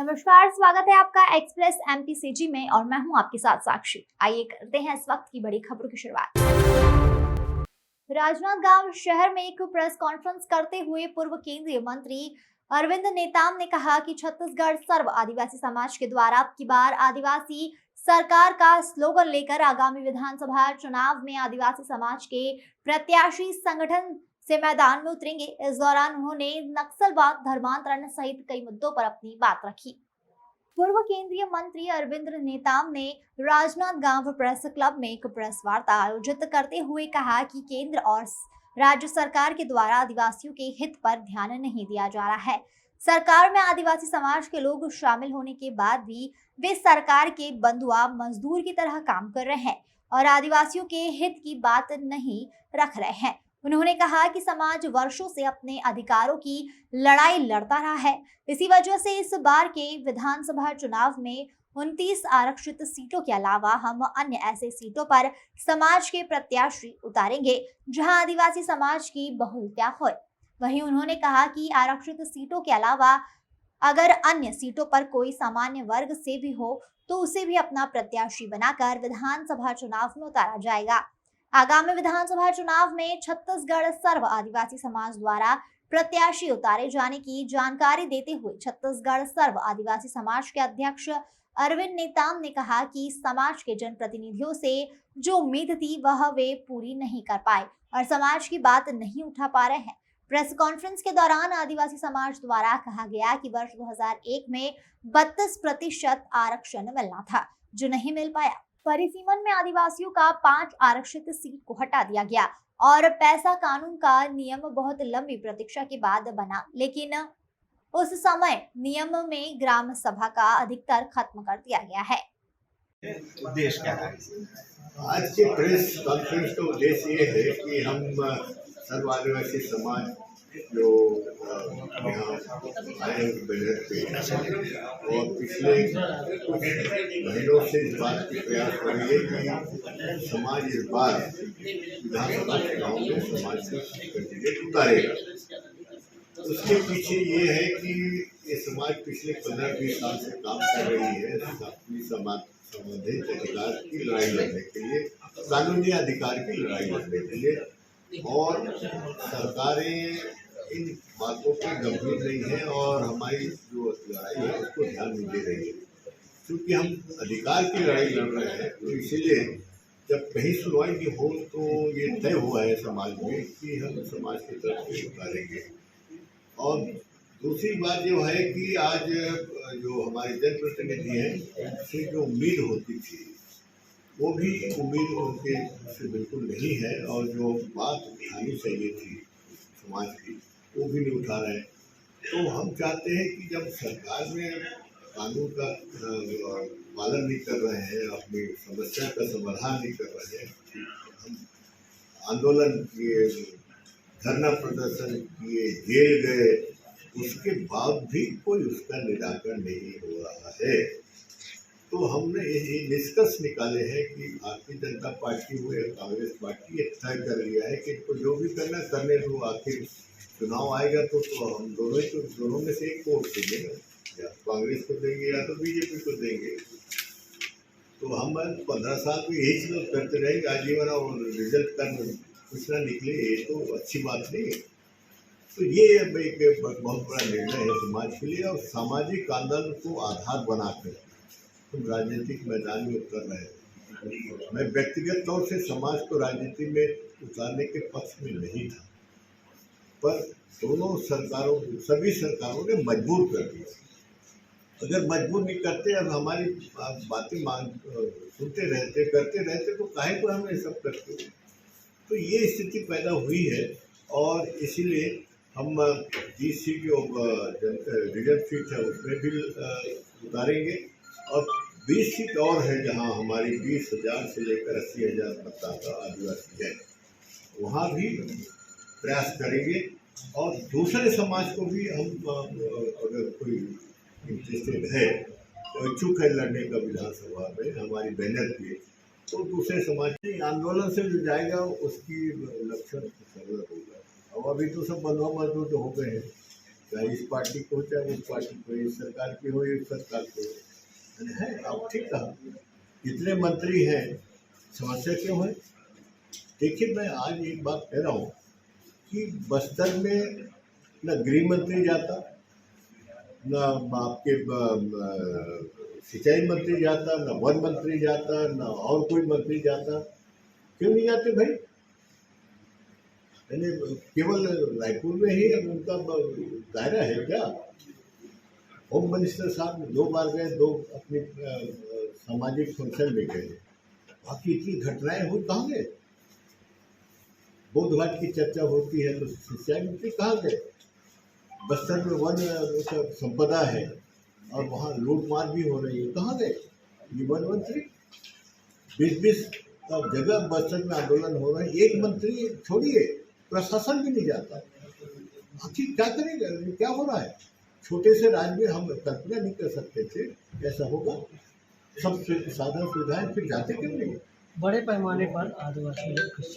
नमस्कार, स्वागत है आपका एक्सप्रेस एमपीसीजी में और मैं हूं आपके साथ साक्षी। आइए करते हैं इस वक्त की बड़ी खबरों की शुरुआत। राजनांदगांव शहर में एक प्रेस कॉन्फ्रेंस करते हुए पूर्व केंद्रीय मंत्री अरविंद नेताम ने कहा कि छत्तीसगढ़ सर्व आदिवासी समाज के द्वारा अब की बार आदिवासी सरकार का स्लोगन लेकर आगामी विधानसभा चुनाव में आदिवासी समाज के प्रत्याशी संगठन से मैदान में उतरेंगे। इस दौरान उन्होंने नक्सलवाद, धर्मांतरण सहित कई मुद्दों पर अपनी बात रखी। पूर्व केंद्रीय मंत्री अरविंद नेताम ने राजनांदगांव प्रेस क्लब में एक प्रेस वार्ता आयोजित करते हुए कहा कि केंद्र और राज्य सरकार के द्वारा आदिवासियों के हित पर ध्यान नहीं दिया जा रहा है। सरकार में आदिवासी समाज के लोग शामिल होने के बाद भी वे सरकार के बंधुआ मजदूर की तरह काम कर रहे हैं और आदिवासियों के हित की बात नहीं रख रहे हैं। उन्होंने कहा कि समाज वर्षों से अपने अधिकारों की लड़ाई लड़ता रहा है। इसी वजह से इस बार के विधानसभा चुनाव में 29 आरक्षित सीटों के अलावा हम अन्य ऐसे सीटों पर समाज के प्रत्याशी उतारेंगे जहां आदिवासी समाज की बहुलता हो। वहीं उन्होंने कहा कि आरक्षित सीटों के अलावा अगर अन्य सीटों पर कोई सामान्य वर्ग से भी हो तो उसे भी अपना प्रत्याशी बनाकर विधानसभा चुनाव में उतारा जाएगा। आगामी विधानसभा चुनाव में छत्तीसगढ़ सर्व आदिवासी समाज द्वारा प्रत्याशी उतारे जाने की जानकारी देते हुए छत्तीसगढ़ सर्व आदिवासी समाज के अध्यक्ष अरविंद नेताम ने कहा कि समाज के जनप्रतिनिधियों से जो उम्मीद थी वह वे पूरी नहीं कर पाए और समाज की बात नहीं उठा पा रहे हैं। प्रेस कॉन्फ्रेंस के दौरान आदिवासी समाज द्वारा कहा गया कि वर्ष 2001 में 32% आरक्षण मिलना था जो नहीं मिल पाया। परिसीमन में आदिवासियों का 5 आरक्षित सीट को हटा दिया गया और पैसा कानून का नियम बहुत लंबी प्रतीक्षा के बाद बना, लेकिन उस समय नियम में ग्राम सभा का अधिकतर खत्म कर दिया गया है। उद्देश्य क्या है? आज के प्रेस कॉन्फ्रेंस का उद्देश्य ये है कि हम सर्व आदिवासी समाज जो यहाँ आए बैनर पे और पिछले कुछ महीनों से इस बात की प्रयास कर रही है कि समाज इस बार विधानसभा चुनाव में समाज को कैंडिडेट उतारेगा। उसके पीछे ये है कि ये समाज पिछले 15-20 साल से काम कर रही है अपनी संबंधित अधिकार की लड़ाई लड़ने के लिए, कानूनी अधिकार की लड़ाई लड़ने के लिए, और सरकारें इन बातों पर गंभीर नहीं है और हमारी जो लड़ाई है उसको ध्यान नहीं दे रही है। क्योंकि हम अधिकार की लड़ाई लड़ रहे हैं तो इसीलिए जब कहीं सुनवाई नहीं हो तो ये तय हुआ है समाज में कि हम समाज की तरफ से उतारेंगे। और दूसरी बात जो है कि आज जो हमारे जनप्रतिनिधि हैं उनसे जो उम्मीद होती थी वो भी उम्मीद उनके से बिल्कुल नहीं है और जो बात उठानी चाहिए थी समाज की वो भी नहीं उठा रहे हैं। तो हम चाहते हैं कि जब सरकार में कानून का पालन नहीं कर रहे हैं, अपनी समस्या का समाधान नहीं कर रहे हैं, हम आंदोलन किए, धरना प्रदर्शन किए, जेल गए, उसके बाद भी कोई उसका निराकरण नहीं हो रहा है। तो हमने ये निष्कर्ष निकाले हैं कि भारतीय जनता पार्टी हो या कांग्रेस पार्टी ये तय कर लिया है कि इनको जो भी करना करने दो, आखिर चुनाव आएगा तो हम दोनों में से एक को वोट देंगे, या कांग्रेस को देंगे या तो बीजेपी को देंगे। तो हम 15 साल में यही चीज करते रहेंगे आजीवन और रिजल्ट का कुछ ना निकले, ये तो अच्छी बात नहीं है। तो ये एक बहुत बड़ा निर्णय है समाज के लिए और सामाजिक आंदोलन को आधार बनाकर हम राजनीतिक मैदान में उतर रहे हैं। मैं व्यक्तिगत तौर से समाज को राजनीति में उतारने के पक्ष में नहीं था, पर सभी सरकारों ने मजबूर कर दिया। अगर मजबूर नहीं करते और हमारी बातें सुनते रहते करते रहते तो काहे को हम ये सब करते। तो ये स्थिति पैदा हुई है और इसीलिए हम 30 सीट जो रिजर्व सीट है उसमें भी उतारेंगे और 20 सीट और है जहां हमारी 20,000 से लेकर 80,000 मतदाता आदिवासी है, वहां भी प्रयास करेंगे। और दूसरे समाज को भी हम अगर कोई इंटरेस्टेड है तो इच्छुक है लड़ने का विधानसभा में हमारी बैनर पे, तो दूसरे समाज के आंदोलन से जो जाएगा उसकी लक्षण सरल होगा। और अभी तो सब बंधुआ मजदूर हो गए हैं चाहे इस पार्टी को हो चाहे उस पार्टी को, इस सरकार की हो इस सरकार की हो, है। आप ठीक कहा, इतने मंत्री हैं, समस्या क्यों है? देखिए, मैं आज एक बात कह रहा हूँ कि बस्तर में न गृह मंत्री जाता, न आपके सिंचाई मंत्री जाता, न वन मंत्री जाता, न और कोई मंत्री जाता। क्यों नहीं जाते भाई? यानी केवल रायपुर में ही उनका दायरा है क्या? होम मिनिस्टर साहब 2 बार गए, 2 अपनी सामाजिक फंक्शन में गए, बाकी इतनी घटनाएं हुई कहाँ गए? बौद्ध घाट की चर्चा होती है तो सिंचाई मंत्री कहाँ गए? बस्तर में वन संपदा है और वहाँ लूटमार भी हो रही है, कहाँ गए ये वन मंत्री? 20-20 जगह बस्तर में आंदोलन हो रहा है, एक मंत्री छोड़िए, प्रशासन भी नहीं जाता। आखिर क्या करेगा? क्या हो रहा है? छोटे से राज्य में हम कल्पना नहीं कर सकते थे ऐसा होगा। सब साधन सुविधाएं फिर जाते क्यों नहीं? बड़े पैमाने पर आदिवासी लोग